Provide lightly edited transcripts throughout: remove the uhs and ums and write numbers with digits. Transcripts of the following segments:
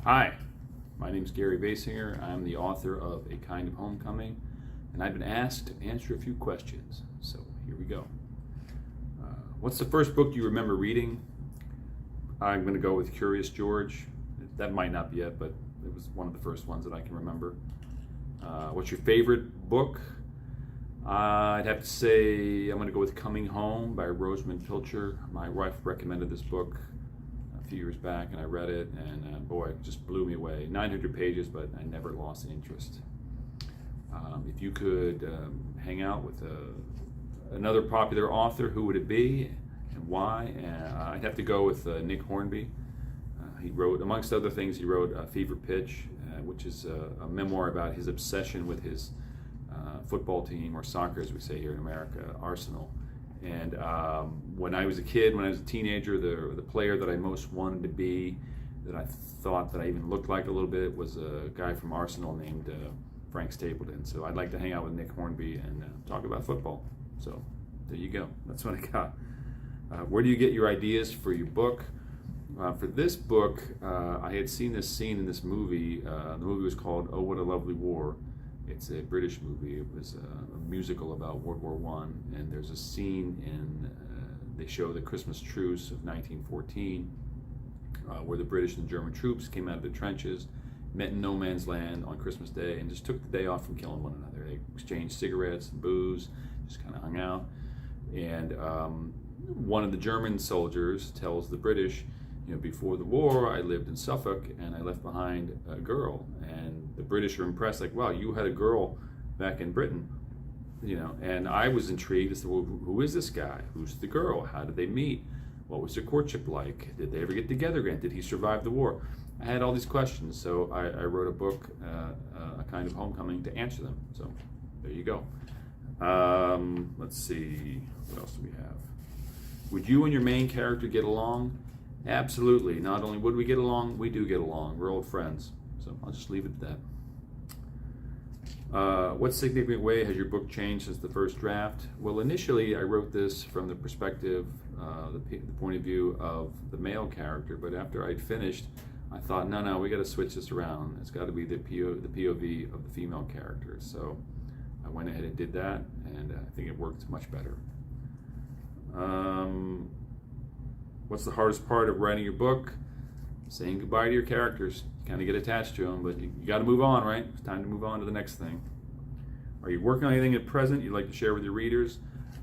Hi, my name is Gary Baysinger. I'm the author of A Kind of Homecoming, and I've been asked to answer a few questions. So here we go. What's the first book you remember reading? I'm going to go with Curious George. That might not be it, but it was one of the first ones that I can remember. What's your favorite book? I'd have to say I'm going to go with Coming Home by Rosamund Pilcher. My wife recommended this book a few years back, and I read it, and boy, it just blew me away. 900 pages, but I never lost interest. If you could hang out with another popular author, who would it be and why? I'd have to go with Nick Hornby. He wrote, amongst other things, he wrote Fever Pitch, which is a memoir about his obsession with his football team, or soccer as we say here in America, Arsenal. And when I was a kid, when I was a teenager, the player that I most wanted to be, that I thought that I even looked like a little bit, was a guy from Arsenal named Frank Stapleton. So I'd like to hang out with Nick Hornby and talk about football. So there you go. That's what I got. Where do you get your ideas for your book? For this book, I had seen this scene in this movie. The movie was called Oh, What a Lovely War. It's a British movie. It was a musical about World War I, and there's a scene they show the Christmas truce of 1914, where the British and German troops came out of the trenches, met in no man's land on Christmas Day, and just took the day off from killing one another. They exchanged cigarettes and booze, just kind of hung out. And one of the German soldiers tells the British, before the war, I lived in Suffolk and I left behind a girl. And the British are impressed, like, wow, you had a girl back in Britain, And I was intrigued as to, well, who is this guy? Who's the girl? How did they meet? What was their courtship like? Did they ever get together again? Did he survive the war? I had all these questions, so I wrote a book, A Kind of Homecoming, to answer them. So there you go. Let's see, what else do we have? Would you and your main character get along? Absolutely. Not only would we get along, we do get along. We're old friends. So I'll just leave it at that. What significant way has your book changed since the first draft? Well, initially I wrote this from the perspective, the point of view of the male character, but after I'd finished, I thought, no, we got to switch this around. It's got to be the POV of the female character. So I went ahead and did that, and I think it worked much better. What's the hardest part of writing your book? Saying goodbye to your characters. You kind of get attached to them, but you got to move on, right? It's time to move on to the next thing. Are you working on anything at present you'd like to share with your readers?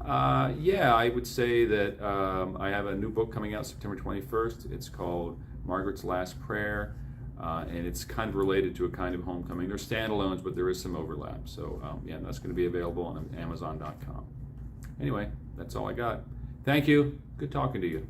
Yeah, I would say that I have a new book coming out September 21st. It's called Margaret's Last Prayer, and it's kind of related to A Kind of Homecoming. They're standalones, but there is some overlap. So yeah, that's going to be available on Amazon.com. Anyway, that's all I got. Thank you. Good talking to you.